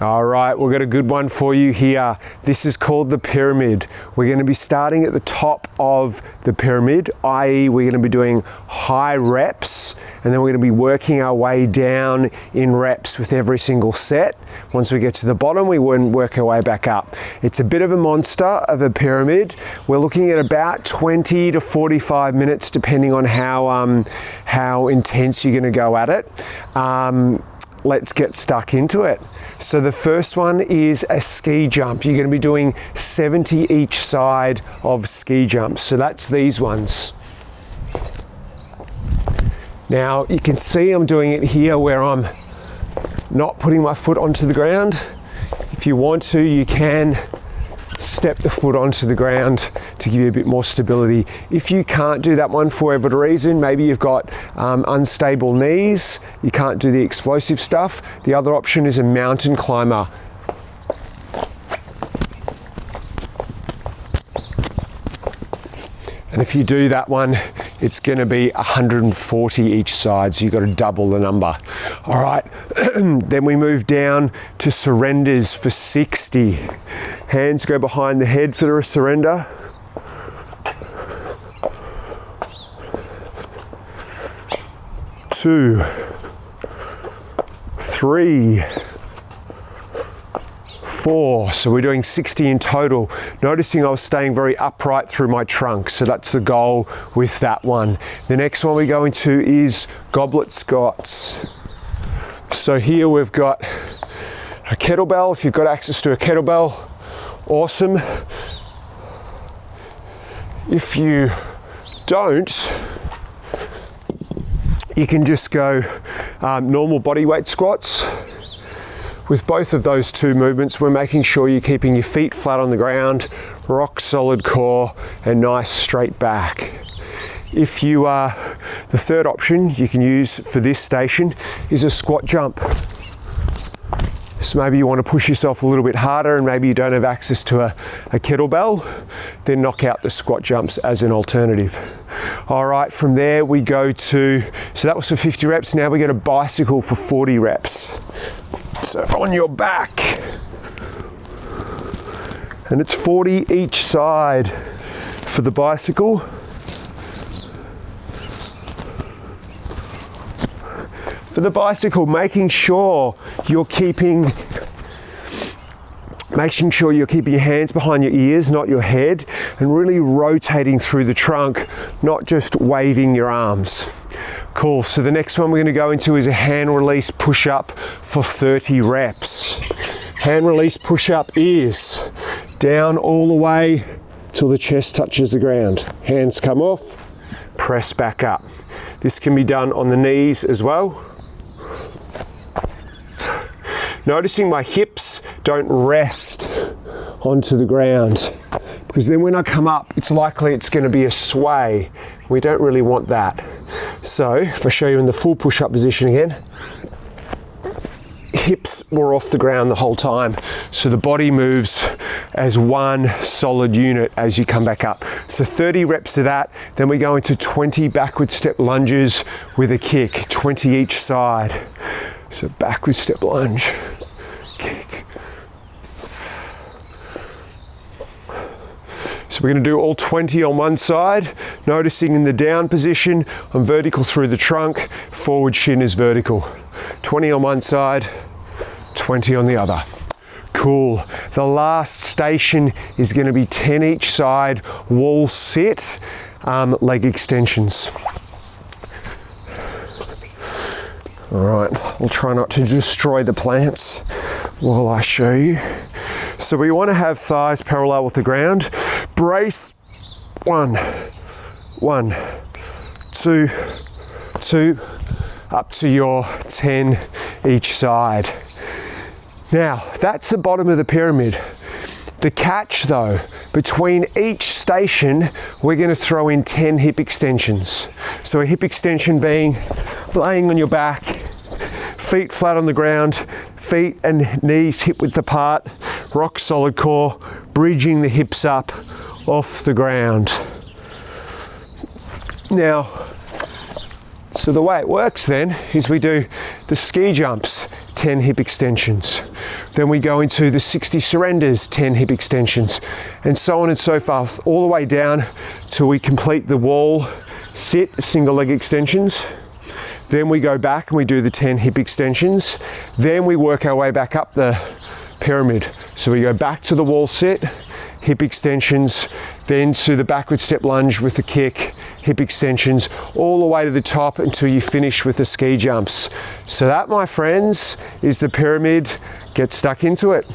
All right, we've got a good one for you here. This is called the pyramid. We're going to be starting at the top of the pyramid, i.e. we're going to be doing high reps, and then we're going to be working our way down in reps with every single set. Once we get to the bottom, we work our way back up. It's a bit of a monster of a pyramid. We're looking at about 20 to 45 minutes, depending on how intense you're going to go at it. Let's get stuck into it. So the first one is a ski jump. You're going to be doing 70 each side of ski jumps. So that's these ones. Now you can see I'm doing it here where I'm not putting my foot onto the ground. If you want to, you can step the foot onto the ground to give you a bit more stability. If you can't do that one for whatever reason, maybe you've got unstable knees, you can't do the explosive stuff, the other option is a mountain climber. And if you do that one, it's going to be 140 each side, so you've got to double the number. All right, then we move down to surrenders for 60. Hands go behind the head for the surrender. Two, three, 4. So we're doing 60 in total. Noticing I was staying very upright through my trunk, so that's the goal with that one. The next one we go into is goblet squats. So here we've got a kettlebell. If you've got access to a kettlebell, awesome. If you don't, you can just go normal bodyweight squats. With both of those two movements, we're making sure you're keeping your feet flat on the ground, rock solid core, and nice straight back. If you are, the third option you can use for this station is a squat jump. So maybe you want to push yourself a little bit harder and maybe you don't have access to a kettlebell, then knock out the squat jumps as an alternative. All right, from there we go to, so that was for 50 reps, now we get a bicycle for 40 reps. So on your back, and it's 40 each side for the bicycle. For the bicycle, making sure you're keeping your hands behind your ears, not your head, and really rotating through the trunk, not just waving your arms. Cool, so the next one we're going to go into is a hand release push-up for 30 reps. Hand release push-up is down all the way till the chest touches the ground. Hands come off, press back up. This can be done on the knees as well. Noticing my hips don't rest onto the ground, because then when I come up, it's likely it's going to be a sway. We don't really want that. So if I show you in the full push-up position again, hips were off the ground the whole time. So the body moves as one solid unit as you come back up. So 30 reps of that. Then we go into 20 backward step lunges with a kick, 20 each side. So backward step lunge, kick. So we're going to do all 20 on one side, noticing in the down position, I'm vertical through the trunk, forward shin is vertical. 20 on one side, 20 on the other. Cool. The last station is going to be 10 each side, wall sit, leg extensions. All right, I'll try not to destroy the plants while I show you. So we want to have thighs parallel with the ground. Brace, 1, 2, 2, up to your 10 each side. Now, that's the bottom of the pyramid. The catch though, between each station, we're going to throw in 10 hip extensions. So a hip extension being laying on your back, feet flat on the ground, feet and knees hip width apart, rock solid core, bridging the hips up off the ground. Now, so the way it works then is we do the ski jumps, 10 hip extensions. Then we go into the 60 surrenders, 10 hip extensions, and so on and so forth, all the way down till we complete the wall sit single leg extensions. Then we go back and we do the 10 hip extensions. Then we work our way back up the pyramid. So we go back to the wall sit, hip extensions, then to the backward step lunge with the kick, hip extensions, all the way to the top until you finish with the ski jumps. So that, my friends, is the pyramid. Get stuck into it.